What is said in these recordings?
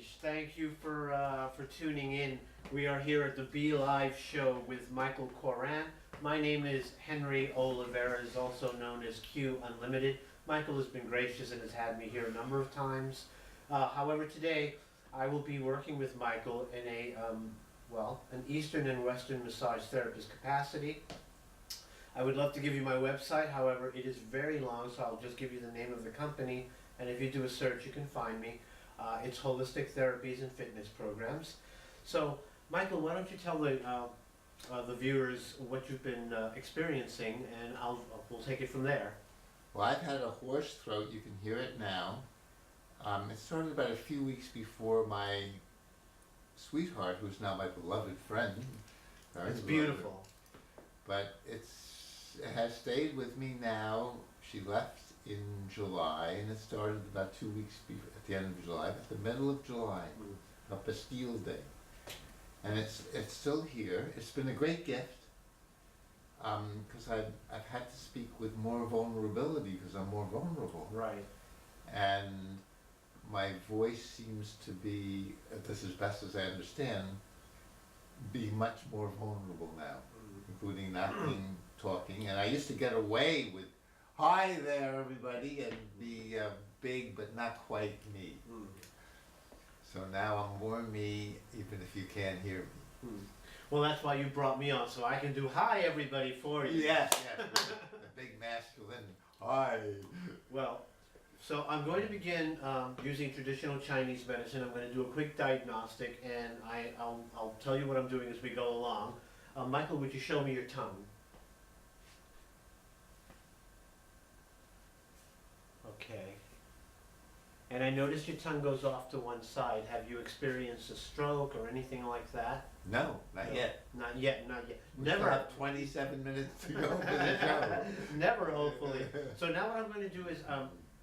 Prestige. Thank you for tuning in. We are here at the Be Live show with Michael Koran. My name is Henry Oliveras, also known as Que Unlimited. Michael has been gracious and has had me here a number of times. However, today I will be working with Michael in an Eastern and Western massage therapist capacity. I would love to give you my website, however, it is very long, so I'll just give you the name of the company, and if you do a search, you can find me. It's Holistic Therapies and Fitness Programs. So, Michael, why don't you tell the viewers what you've been experiencing, and we'll take it from there. Well, I've had a hoarse throat. You can hear it now. It started about a few weeks before my sweetheart, who's now my beloved friend. It's beautiful. But it has stayed with me now. She left in July, and it started about 2 weeks at the end of July, at the middle of July, a Bastille Day. And it's still here. It's been a great gift because I've had to speak with more vulnerability because I'm more vulnerable. Right. And my voice seems to be, this as best as I understand, be much more vulnerable now, including not being talking. And I used to get away with, "Hi there, everybody," and be big but not quite me. So now I'm more me, even if you can't hear me. Well, that's why you brought me on, so I can do "Hi, everybody" for you. Yes, the big masculine "Hi." Well, so I'm going to begin using traditional Chinese medicine. I'm going to do a quick diagnostic, and I'll tell you what I'm doing as we go along. Michael, would you show me your tongue? Okay. And I notice your tongue goes off to one side. Have you experienced a stroke or anything like that? No, not yet. Not yet, not yet. We Never. still have 27 minutes to go for the show. Never, hopefully. So now what I'm going to do is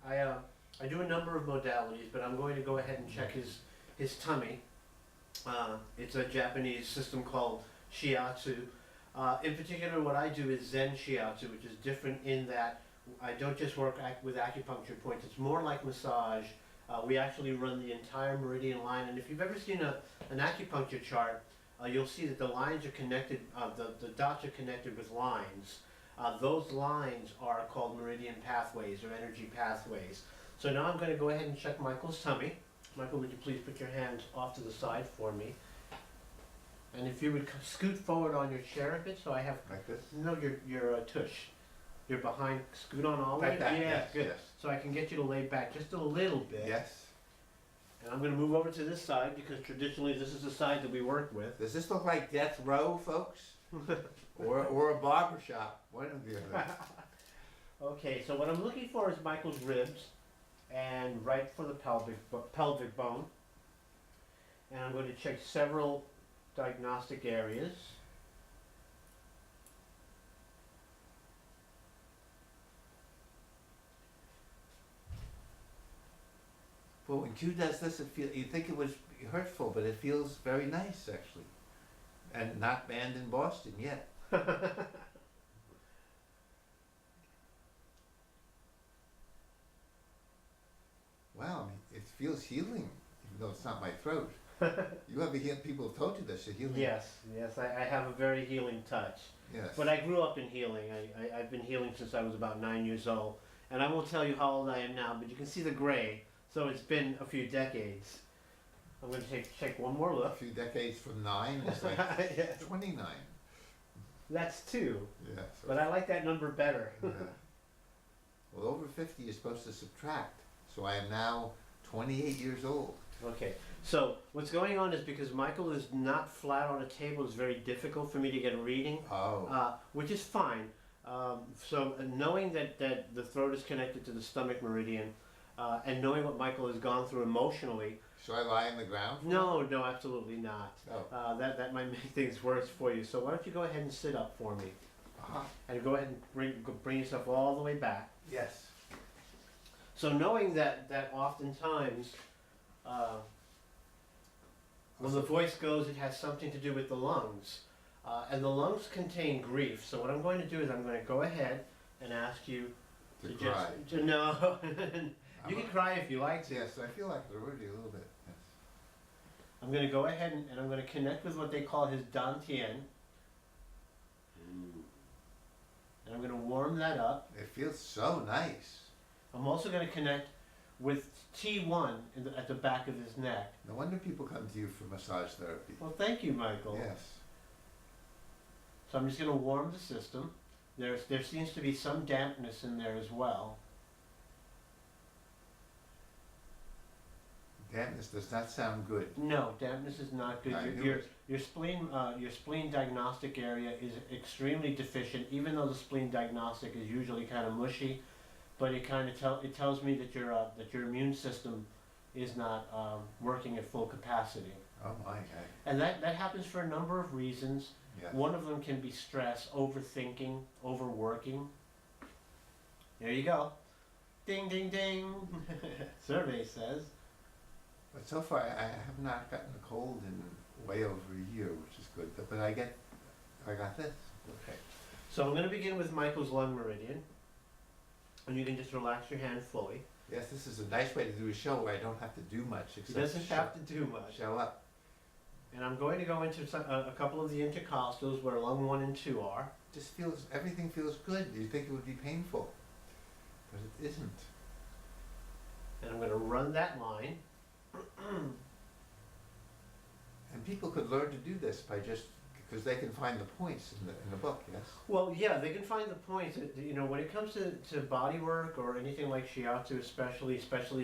I do a number of modalities, but I'm going to go ahead and check his tummy. It's a Japanese system called shiatsu. In particular, what I do is Zen shiatsu, which is different in that I don't just work with acupuncture points. It's more like massage. We actually run the entire meridian line, and if you've ever seen an acupuncture chart, you'll see that the lines are connected, the dots are connected with lines. Those lines are called meridian pathways or energy pathways. So now I'm going to go ahead and check Michael's tummy. Michael, would you please put your hands off to the side for me? And if you would scoot forward on your chair a bit, so I have... Like this? No, your tush. You're behind, scoot on all the way. Like that, Yeah, yes, good. yes. So I can get you to lay back just a little bit. Yes. And I'm going to move over to this side because traditionally this is the side that we work with. Does this look like death row, folks? or a barber shop? One of the other. Okay, so what I'm looking for is Michael's ribs and right for the pelvic bone. And I'm going to check several diagnostic areas. Well, when Q does this, you'd think it was hurtful, but it feels very nice, actually. And not banned in Boston yet. Wow, I mean, it feels healing, even though it's not my throat. You have people have told you this, you're healing. Yes, I have a very healing touch. Yes. But I grew up in healing. I've been healing since I was about 9 years old. And I won't tell you how old I am now, but you can see the gray. So it's been a few decades. I'm going to check one more A look. few decades from 9 is like Yes. 29. That's 2. Yeah. So But I like that number better. yeah. Well, over 50 you're supposed to subtract. So I am now 28 years old. Okay, so what's going on is because Michael is not flat on a table, it's very difficult for me to get a reading, which is fine. So knowing that the throat is connected to the stomach meridian, and knowing what Michael has gone through emotionally. Should I lie on the ground? No, absolutely not. Oh. That might make things worse for you. So why don't you go ahead and sit up for me, and go ahead and bring yourself all the way back. Yes. So knowing that oftentimes, when the voice goes, it has something to do with the lungs. And the lungs contain grief. So what I'm going to do is I'm going to go ahead and ask you To cry. no. You can cry if you like to. Yes, I feel like it already a little bit. Yes. I'm going to go ahead and I'm going to connect with what they call his dantian. And I'm going to warm that up. It feels so nice. I'm also going to connect with T1 at the back of his neck. No wonder people come to you for massage therapy. Well, thank you, Michael. Yes. So I'm just going to warm the system. There seems to be some dampness in there as well. Dampness does not sound good. No, dampness is not good. I knew Your, it. your spleen diagnostic area is extremely deficient. Even though the spleen diagnostic is usually kind of mushy, but it kind of it tells me that your immune system is not working at full capacity. Oh my. And that happens for a number of reasons. Yes. One of them can be stress, overthinking, overworking. There you go. Ding, ding, ding. Survey says. But so far, I have not gotten a cold in way over a year, which is good. But I got this. Okay. So I'm going to begin with Michael's lung meridian. And you can just relax your hand fully. Yes, this is a nice way to do a show where I don't have to do much He except doesn't have to do much. show up. And I'm going to go into a couple of the intercostals where lung 1 and 2 are. Just feels, everything feels good. You think it would be painful, but it isn't. And I'm going to run that line. And people could learn to do this by just, because they can find the points in the book, yes? Well, yeah, they can find the points. You know, when it comes to body work or anything like shiatsu, especially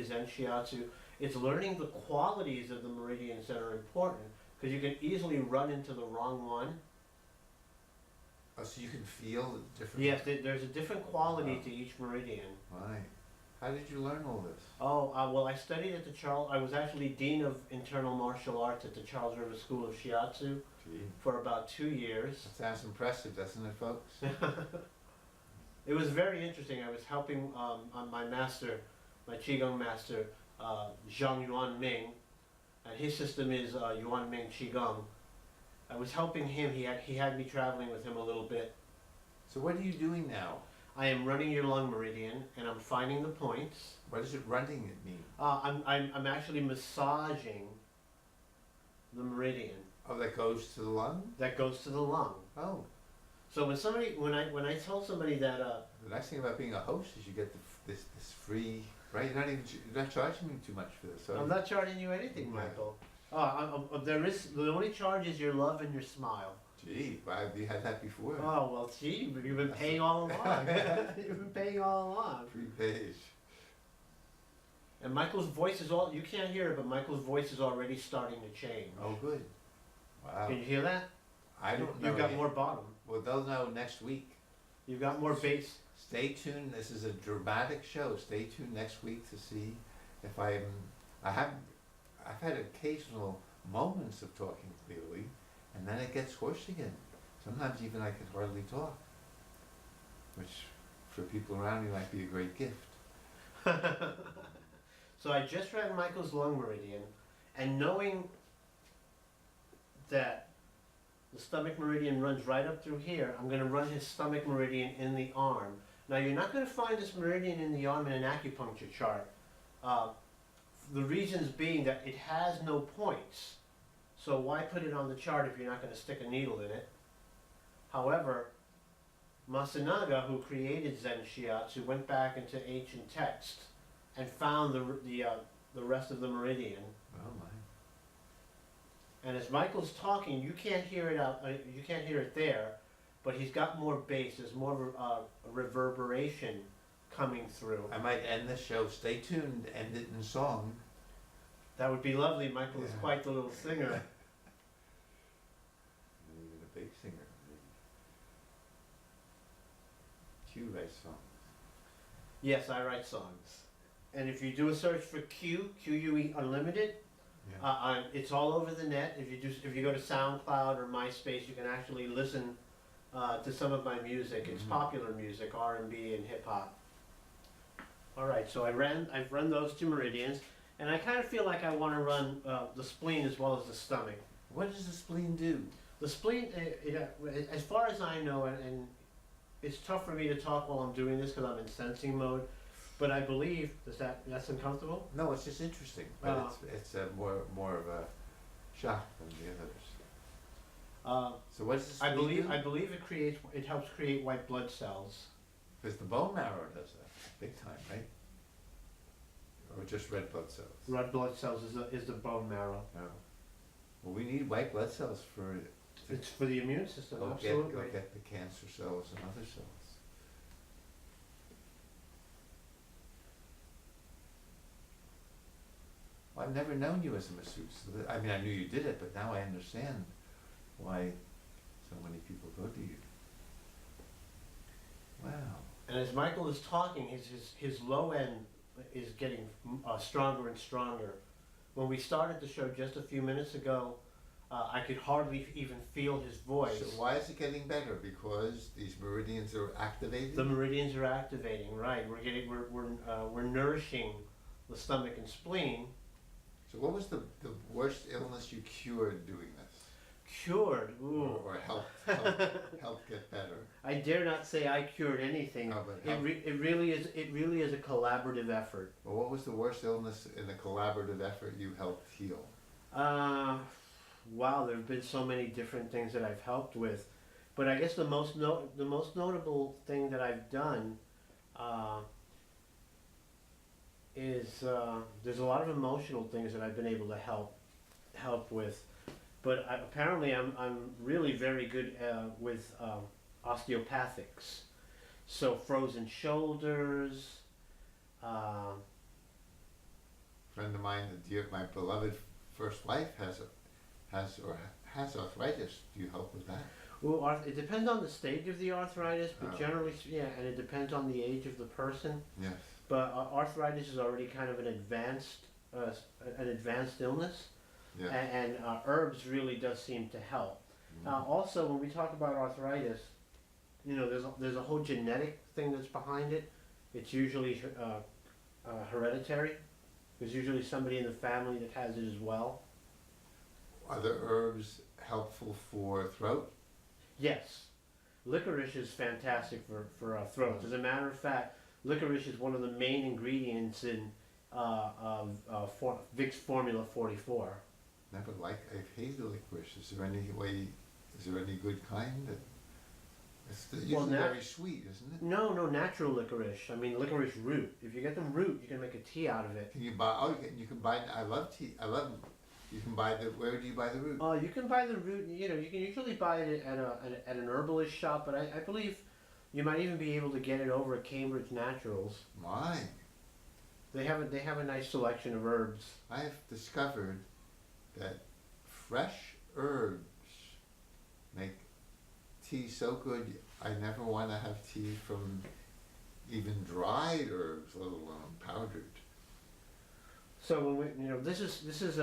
Zen shiatsu, it's learning the qualities of the meridians that are important, because you can easily run into the wrong one. Oh, so you can feel the different... Yes, there's a different quality to each meridian. Right. How did you learn all this? Oh, well, I studied at I was actually Dean of Internal Martial Arts at the Charles River School of Shiatsu Gee. for about 2 years. That sounds impressive, doesn't it, folks? It was very interesting. I was helping my master, my Qigong master, Zhang Yuan Ming, and his system is Yuan Ming Qigong. I was helping him. He had me traveling with him a little bit. So what are you doing now? I am running your lung meridian, and I'm finding the points. What does it running it mean? I'm actually massaging the meridian Oh, that goes to the lung? that goes to the lung. Oh. So when I tell somebody that The nice thing about being a host is you get this free, right? You're not charging me too much for this. So I'm not charging you anything, Yeah. Michael. The only charge is your love and your smile. Gee, why have you had that before? Oh well, gee, you've been paying all along. You've been paying all along. Free page. And Michael's voice is you can't hear it, but Michael's voice is already starting to change. Oh, good. Wow. Can you hear that? I don't know. You've got yet. more bottom. Well, they'll know next week. You've got more bass. Stay tuned. This is a dramatic show. Stay tuned next week to see if I've had occasional moments of talking clearly, and then it gets hoarse again. Sometimes even I could hardly talk, which for people around me might be a great gift. So I just ran Michael's lung meridian, and knowing that the stomach meridian runs right up through here, I'm going to run his stomach meridian in the arm. Now you're not going to find this meridian in the arm in an acupuncture chart. The reasons being that it has no points. So why put it on the chart if you're not going to stick a needle in it? However, Masunaga, who created Zen Shiatsu, went back into ancient text and found the rest of the meridian. Oh my. And as Michael's talking, you can't hear it you can't hear it there, but he's got more bass. There's more reverberation coming through. I might end the show. Stay tuned. End it in song. That would be lovely. Michael is Yeah. quite the little singer. Even a big singer. Q writes songs. Yes, I write songs. And if you do a search for QUE Unlimited, Yeah. it's all over the net. If you go to SoundCloud or MySpace, you can actually listen to some of my music. It's Mhm. popular music, R&B and hip hop. All right, so I've run those 2 meridians, and I kind of feel like I want to run the spleen as well as the stomach. What does the spleen do? The spleen, as far as I know, and it's tough for me to talk while I'm doing this because I'm in sensing mode, but I believe, that's uncomfortable? No, it's just interesting. But it's more of a shocked than the others. Uh, So what does the I spleen do? believe it helps create white blood cells. Because the bone marrow does that, big time, right? Or just red blood cells? Red blood cells is the bone marrow. No. Well, we need white blood cells to It's for the immune system, go absolutely. get the cancer cells and other cells. Well, I've never known you as a masseuse. I mean, I knew you did it, but now I understand why so many people go to you. Wow. And as Michael is talking, his low end is getting stronger and stronger. When we started the show just a few minutes ago, I could hardly even feel his voice. So why is it getting better? Because these meridians are activated? The meridians are activating, right? We're nourishing the stomach and spleen. So what was the worst illness you cured doing this? Cured, ooh. Or helped get better? I dare not say I cured anything. No, but It really is a collaborative effort. Well, what was the worst illness in the collaborative effort you helped heal? Wow, there have been so many different things that I've helped with, but I guess the most notable thing that I've done is there's a lot of emotional things that I've been able to help with, but apparently I'm really very good with osteopathics, so frozen shoulders. Friend of mine, my beloved first wife has arthritis. Do you help with that? Well, it depends on the stage of the arthritis, but Oh. generally, yeah, and it depends on the age of the person. Yes. But arthritis is already kind of an advanced illness, Yeah. and herbs really does seem to help. Also, when we talk about arthritis, you know, there's a whole genetic thing that's behind it. It's usually hereditary. There's usually somebody in the family that has it as well. Are the herbs helpful for throat? Yes, licorice is fantastic for throats. As a matter of fact, licorice is one of the main ingredients in Vicks Formula 44. Never I've hated licorice. Is there any good kind? It's usually very sweet, isn't it? No, natural licorice. I mean, licorice root. If you get the root, you can make a tea out of it. Can you buy? Oh, you can buy. I love tea. You can buy the. Where do you buy the root? You can buy the root. You know, you can usually buy it at an herbalist shop, but I believe you might even be able to get it over at Cambridge Naturals. My. They have a nice selection of herbs. I have discovered that fresh herbs make tea so good. I never want to have tea from even dried herbs, let alone powdered. So when this is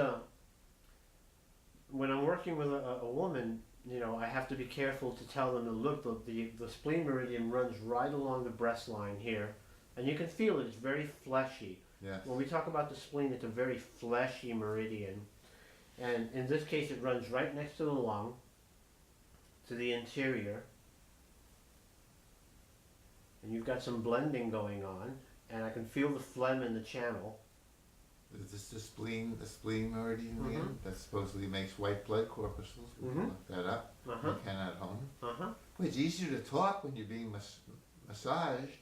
when I'm working with a woman, you know, I have to be careful to tell them to look. The spleen meridian runs right along the breast line here, and you can feel it. It's very fleshy. Yes. When we talk about the spleen, it's a very fleshy meridian, and in this case, it runs right next to the lung, to the interior, and you've got some blending going on, and I can feel the phlegm in the channel. Is this the spleen meridian again? That supposedly makes white blood corpuscles. We can look that up. You can at home. Well, it's easier to talk when you're being massaged.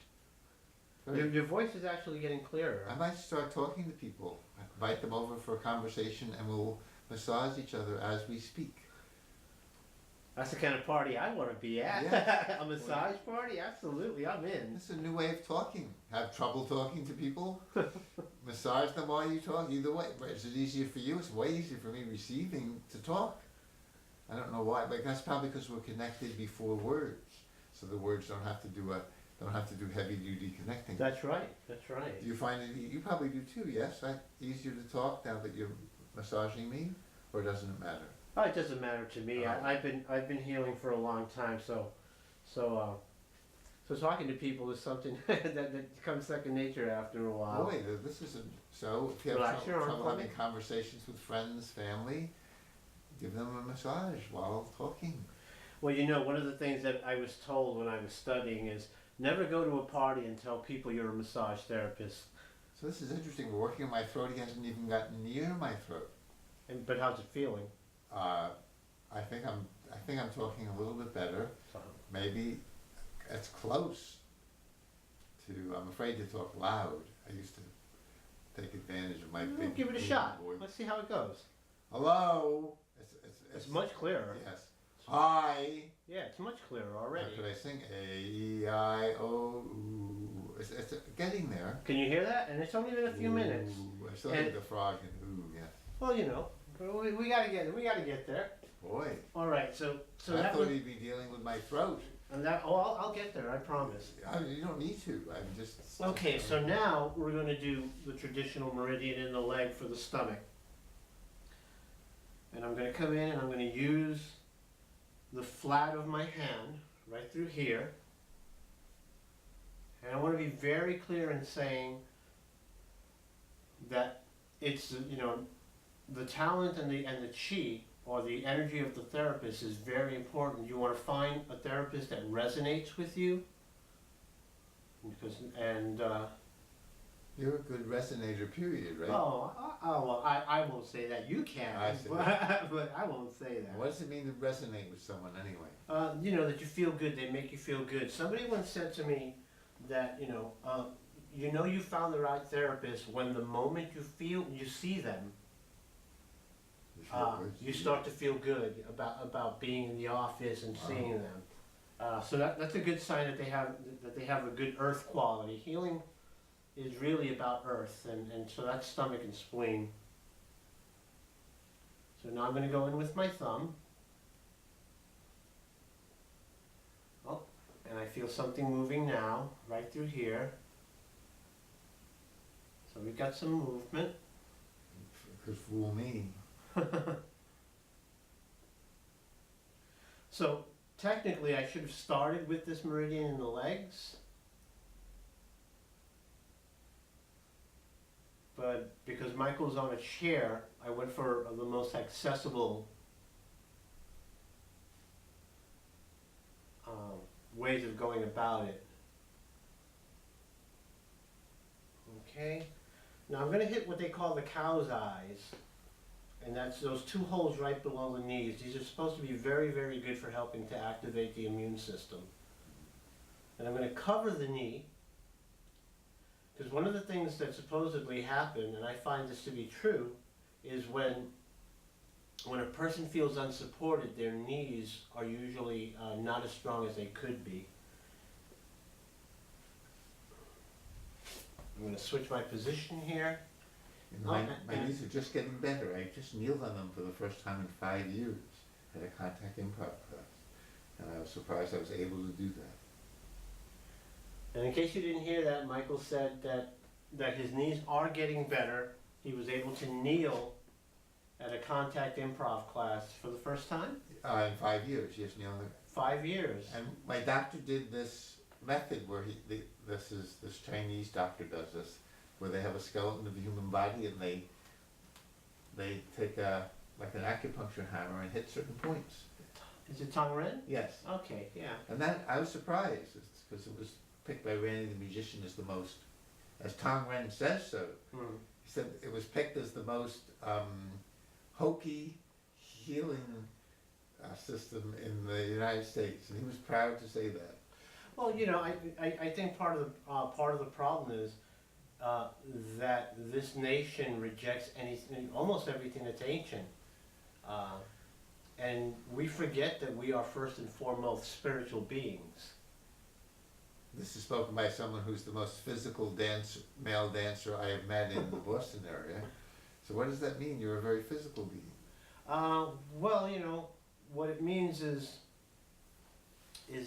Your voice is actually getting clearer. I might start talking to people, invite them over for a conversation, and we'll massage each other as we speak. That's the kind of party I want to be at. Yeah. A massage party? Absolutely, I'm in. This is a new way of talking. Have trouble talking to people? Massage them while you talk. Either way, is it easier for you? It's way easier for me receiving to talk. I don't know why, but that's probably because we're connected before words, so the words don't have to do heavy duty connecting. That's right. That's right. Do you find it? You probably do too. Yes, easier to talk now that you're massaging me, or doesn't it matter? Oh, it doesn't matter to me. I've been healing for a long time, so talking to people is something that becomes second nature after a while. Boy, this isn't so. If you have trouble having conversations with friends, family, give them a massage while talking. Well, you know, one of the things that I was told when I was studying is never go to a party and tell people you're a massage therapist. So this is interesting. We're working on my throat. He hasn't even gotten near my throat. But how's it feeling? I think I'm talking a little bit better. Maybe it's close to. I'm afraid to talk loud. I used to take advantage of my big. Give it a shot. voice. Let's see how it goes. Hello. It's much clearer. Yes. Hi. Yeah, it's much clearer How already. could I sing? A-E-I-O-U. It's getting there. Can you hear that? And it's only been a few minutes. Ooh, I still And- hear the frog and ooh, yes. Well, you know, we gotta get there. Boy. All right, so I that thought was, he'd be dealing with my throat. and that. Oh, I'll get there. I promise. You don't need to. I'm just. Okay, so now we're going to do the traditional meridian in the leg for the stomach. And I'm going to come in and I'm going to use the flat of my hand right through here. And I want to be very clear in saying that it's, you know, the talent and the chi, or the energy of the therapist, is very important. You want to find a therapist that resonates with you. Because, You're a good resonator, period, right? well, I won't say that. You can, I see. but I won't say that. What does it mean to resonate with someone anyway? You know, that you feel good. They make you feel good. Somebody once said to me that, you know you found the right therapist when the moment you see them, you start to feel good about being in the office and seeing them. So that's a good sign that they have a good earth quality. Healing is really about earth, and so that's stomach and spleen. So now I'm going to go in with my thumb. Oh, and I feel something moving now, right through here. So we've got some movement. Could fool me. So technically I should have started with this meridian in the legs, but because Michael's on a chair, I went for the most accessible ways of going about it. Okay, now I'm going to hit what they call the cow's eyes. And that's those two holes right below the knees. These are supposed to be very, very good for helping to activate the immune system. And I'm going to cover the knee, because one of the things that supposedly happen, and I find this to be true, is when a person feels unsupported, their knees are usually not as strong as they could be. I'm going to switch my position here. And my knees are just getting better. I just kneeled on them for the first time in 5 years at a contact improv class. And I was surprised I was able to do that. And in case you didn't hear that, Michael said that his knees are getting better. He was able to kneel at a contact improv class for the first time? In 5 years, yes, kneeling. 5 years. And my doctor did this method where this Chinese doctor does this, where they have a skeleton of the human body and they take like an acupuncture hammer and hit certain points. Is it Tong Ren? Yes. Okay, yeah. And that, I was surprised, because it was picked by Randy the Magician as the most, as Tong Ren says so. He said it was picked as the most hokey healing system in the United States, and he was proud to say that. Well, you know, I think part of the problem is that this nation rejects almost everything that's ancient. And we forget that we are first and foremost spiritual beings. This is spoken by someone who's the most physical male dancer I have met in the Boston area. So what does that mean? You're a very physical being. Well, you know, what it means is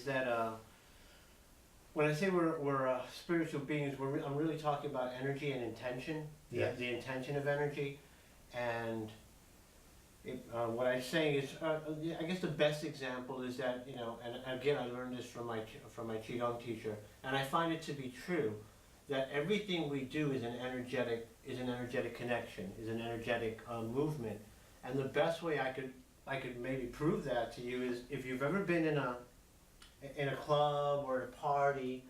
that when I say we're spiritual beings, I'm really talking about energy and intention, Yes. the intention of energy. And what I'm saying is, I guess the best example is that, you know, and again, I learned this from my Qigong teacher, and I find it to be true, that everything we do is an energetic connection, is an energetic movement. And the best way I could maybe prove that to you is if you've ever been in a club or at a party,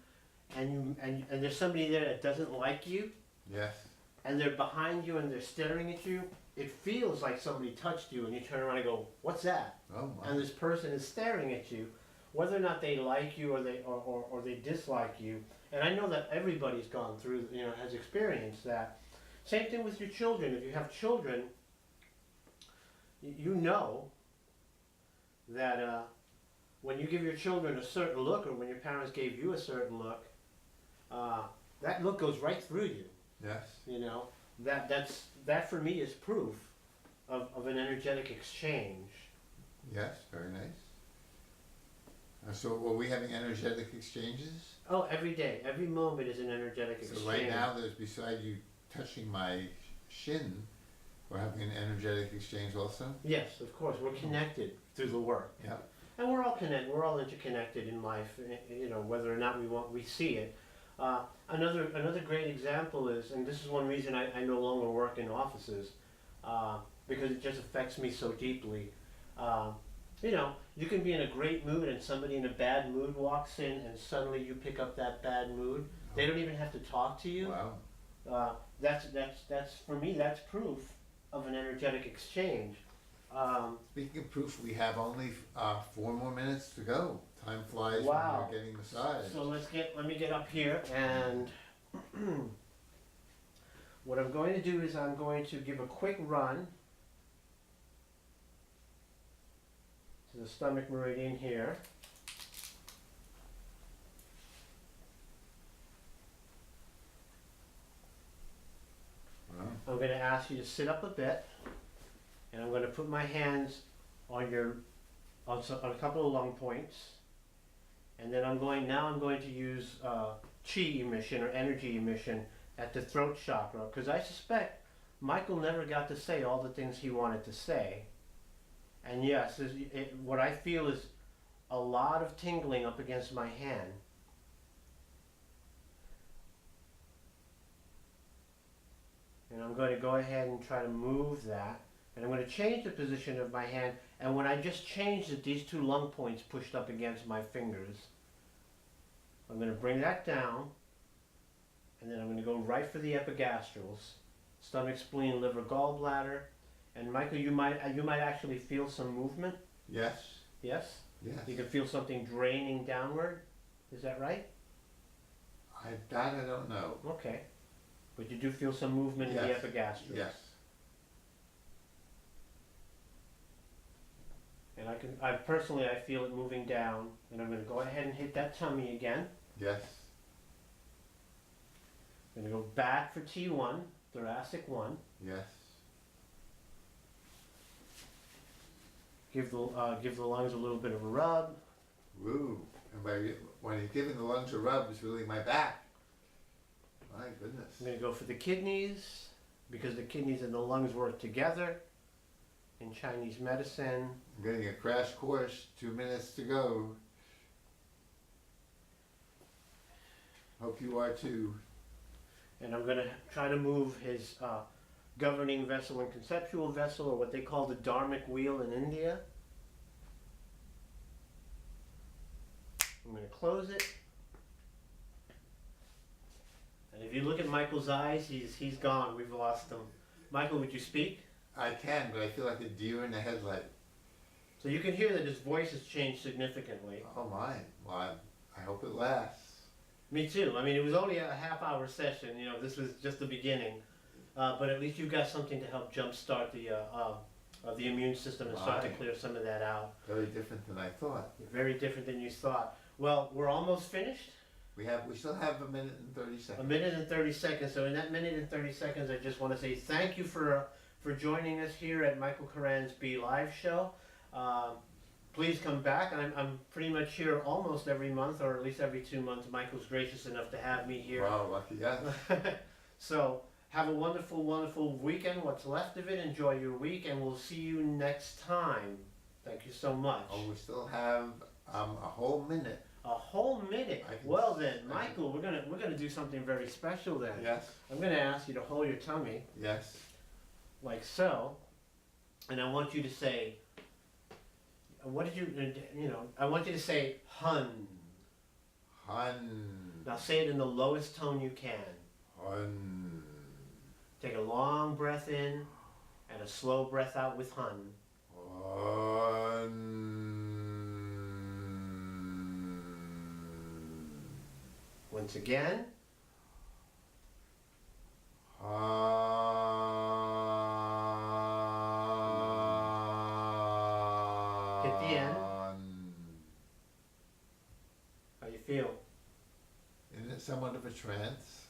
and there's somebody there that doesn't like you, Yes. and they're behind you and they're staring at you, it feels like somebody touched you and you turn around and go, what's that? Oh my. And this person is staring at you, whether or not they like you or they dislike you. And I know that everybody's gone through, has experienced that. Same thing with your children. If you have children, you know that when you give your children a certain look, or when your parents gave you a certain look, that look goes right through you. Yes. That for me is proof of an energetic exchange. Yes, very nice. So were we having energetic exchanges? Oh, every day, every moment is an energetic exchange. So right now, there's beside you touching my shin, we're having an energetic exchange also? Yes, of course, we're connected through the work. Yeah. And we're all connected, we're all interconnected in life, whether or not we see it. Another great example is, and this is one reason I no longer work in offices, because it just affects me so deeply. You can be in a great mood and somebody in a bad mood walks in and suddenly you pick up that bad mood. They don't even have to talk to you. Wow. That's for me, that's proof of an energetic exchange. Speaking of proof, we have only 4 more minutes to go. Time flies Wow. when you're getting massaged. So let me get up here, and what I'm going to do is I'm going to give a quick run to the stomach meridian here. Wow. I'm going to ask you to sit up a bit, and I'm going to put my hands on a couple of lung points, and then I'm going to use chi emission or energy emission at the throat chakra, because I suspect Michael never got to say all the things he wanted to say. And yes, what I feel is a lot of tingling up against my hand. And I'm going to go ahead and try to move that. And I'm going to change the position of my hand. And when I just changed it, these 2 lung points pushed up against my fingers. I'm going to bring that down. And then I'm going to go right for the epigastrals. Stomach, spleen, liver, gallbladder. And Michael, you might actually feel some movement. Yes. Yes? Yes. You can feel something draining downward. Is that right? I don't know. Okay. But you do feel some movement in the Yes. epigastrals. Yes. And I personally feel it moving down, and I'm going to go ahead and hit that tummy again. Yes. I'm going to go back for T1, thoracic 1. Yes. Give the lungs a little bit of a rub. Woo. And when he's giving the lungs a rub, it's really my back. My goodness. I'm going to go for the kidneys, because the kidneys and the lungs work together in Chinese medicine. I'm getting a crash course. 2 minutes to go. Hope you are too. And I'm going to try to move his governing vessel and conceptual vessel, or what they call the dharmic wheel in India. I'm going to close it. And if you look at Michael's eyes, he's gone. We've lost him. Michael, would you speak? I can, but I feel like a deer in the headlight. So you can hear that his voice has changed significantly. Oh my. Well, I hope it lasts. Me too. I mean, it was only a half-hour session. This was just the beginning. But at least you've got something to help jumpstart the immune system and start to Right. clear some of that out. Very different than I thought. Very different than you thought. Well, we're almost finished. We still have 1 minute and 30 seconds. A minute and 30 seconds. So in that minute and 30 seconds, I just want to say thank you for joining us here at Michael Koran's Be Live show. Please come back. I'm pretty much here almost every month, or at least every 2 months. Michael's gracious enough to have me here. Wow, lucky yes. So have a wonderful, wonderful weekend. What's left of it. Enjoy your week, and we'll see you next time. Thank you so much. Oh, we still have a whole minute. A whole minute. Well then, Michael, we're gonna do something very special then. Yes. I'm gonna ask you to hold your tummy Yes. like so, and I want you to say. What did you? I want you to say hun. Hun. Now say it in the lowest tone you can. Hun. Take a long breath in, And a slow breath out with Hun. Once again. Hit the end. How you feel? Isn't it somewhat of a trance?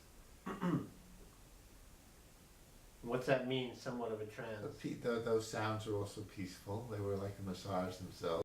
What's that mean, somewhat of a trance? Those sounds are also peaceful. They were like a massage themselves.